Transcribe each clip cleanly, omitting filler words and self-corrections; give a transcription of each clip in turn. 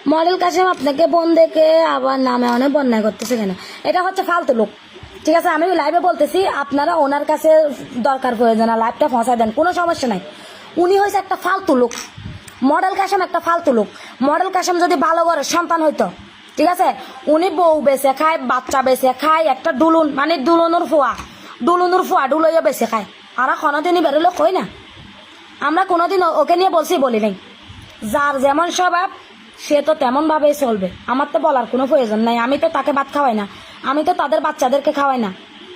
Model Kashem আপনাকে বোন দেখে আবার নামে অনেক বন্যায় করতেছে কেন? এটা হচ্ছে ফালতু লোক। ঠিক আছে, আমি লাইভে বলতেছি, আপনারা ওনার কাছে দরকার প্রয়োজন না লাইভটা ফসাই দেন, কোনো সমস্যা নাই। উনি হয়েছে একটা ফালতু লোক। মডেল কাশেম একটা ফালতু লোক। মডেল কাশেম যদি ভালো ঘরের সন্তান হইতো, ঠিক আছে, উনি বউ বেছে খায়, বাচ্চা বেছে খায়, একটা ডুলুন মানে ডুলুনুর ফুয়া ডুলইয়া বেছে খায়। আর কোনোদিনই বেরোলে কই না, আমরা কোনোদিন ওকে নিয়ে বলি নাই। যার যেমন স্বভাব সে তো তেমন ভাবেই চলবে, আমার তো বলার কোনো প্রয়োজন নাই। আমি তো তাকে ভাত খাওয়াই না, আমি তো তাদের বাচ্চাদেরকে খাওয়াই না,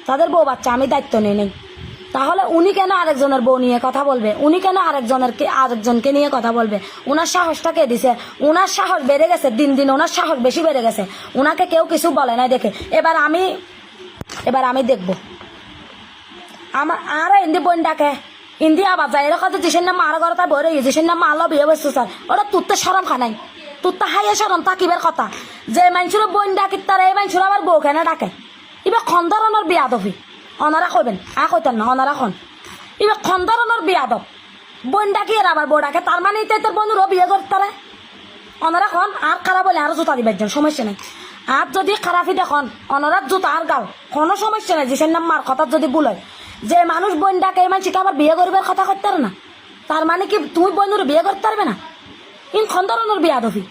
তাদের বউ বাচ্চা আমি দায়িত্ব নিয়ে নেই। তাহলে উনি কেন আরেকজনের বউ নিয়ে কথা বলবে? উনি কেন আরেকজনকে নিয়ে কথা বলবে? ওনার সাহসটা কে দিছে? ওনার সাহস বেড়ে গেছে, দিন দিন ওনার সাহস বেশি বেড়ে গেছে। ওনাকে কেউ কিছু বলে নাই দেখে এবার আমি দেখব আমার আর হিন্দি বোন ডাকে ইন্দি আবার যাই এরকম যেসের নাম মারা ঘরে তাই বই রয়ে যেসের নাম মারলো বিয়ে বসছো স্যার, ওটা তুরতে সরম খানাই, তুরতে হাইয়ে সরম তাকিবের কথা। যে মানুষের বোন ডাকি তার এই মানুষের আবার বউ কেন ডাকে? এবার খন্দরনের বিয়াদফি অনারা কইবেন, কইতেন না অনারা খন এবার খন্দরনের বিয়াদব বোন ডাকি এর আবার বউ ডাকে, তার মানে তোর বোনের বিয়ে করতে অনারা খন। আর খারাপ বলে আরো জুতা দিবার সমস্যা নেই। আর যদি খারাপই দেখুন অনারার জুতা আর গাও কোনো সমস্যা নেই। যেসের নাম মার কথা যদি ভুল হয়, যে মানুষ বোন ডাকে এই মানুষকে আবার বিয়ে করবার কথা করতে পারে না, তার মানে কি তুমি বোনের বিয়ে করতে পারবে না? ইন খন্দরনের বিয়াদফি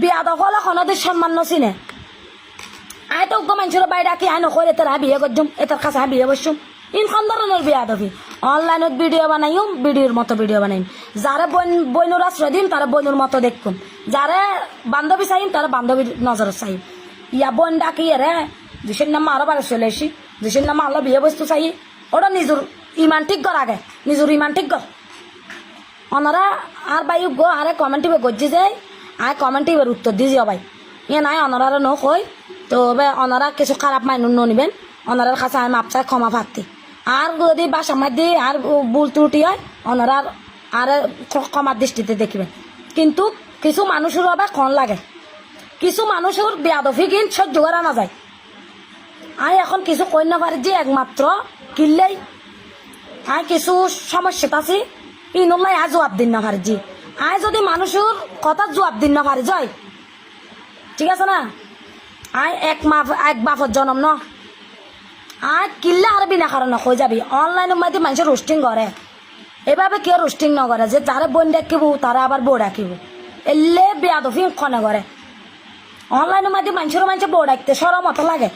বিয়াদফ হলে খনদের সম্মান নচিনে। আয় তো মানুষের বাই ডাকি আয় নকরে এটার বিয়ে করছুম, এটার কাছে বিয়ে বসছুম। ইন খন্দরনের বিয়াদফি অনলাইনত ভিডিও বানাইম, ভিডিওর মতো ভিডিও বানাইম। যারা বইনুর আশ্রয় দিম তারা বইনুর মতো দেখুম, যারা বান্ধবী চাইম তারা বান্ধবীর নজর চাইম। ইয়া বোন ডাকি রে যেসের নাম আরো বারে চলে আসি, যেসের নাম আল্লাহ বিয়ে বস্তু চাই, ওটা নিজের ইমান ঠিক কর, আগে নিজের ইমান ঠিক কর। ওনারা আর বাই গো আরে কমেন্টিবে গজ্জি যায়, আর কমেন্টিবের উত্তর দিয়ে যাও ভাই ইয়ে নাই ওনারা নকই। তো ওনারা কিছু খারাপ মাইন নিবেন, ওনারার কাছে আমি মাপ চাই ক্ষমা প্রার্থী। আর যদি বাসা মাধ্যে আর ভুল ত্রুটি হয় ওনারা আর ক্ষমার দৃষ্টিতে দেখবেন। কিন্তু কিছু মানুষের আবার ক্ষণ লাগে, কিছু মানুষের বেয়াদফি কিন্তু সহ্য করা না যায়। আই এখন কিছু কই না পারি যে একমাত্র কিনলেই আয় কিছু সমস্যা আছে ইনুল্লাই আয় জবাব দিন না পারি জি। আয় যদি মানুষের কথা জবাব দিন না পারি যাই, ঠিক আছে না? আয় এক বাপর জনম ন আয় কিনলে আর বিনা কারণে হয়ে যাবি। অনলাইনের মধ্যে মানুষের রোস্টিং করে, এভাবে কেউ রোস্টিং ন করে যে যারা বোন ডাকিব তারা আবার বউ ডাকিব, এলে বেয়াদফি ক্ষণে করে। অনলাইনের মধ্যে মানুষের বউ ডাকতে সরম মতো লাগে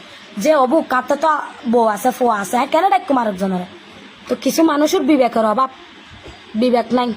যে অবু কাতে তো বউ আছে ফোয়া আছে, কেন ডাকুম আরেকজনের? তো কিছু মানুষের বিবেকের অভাব, বিবেক নাই।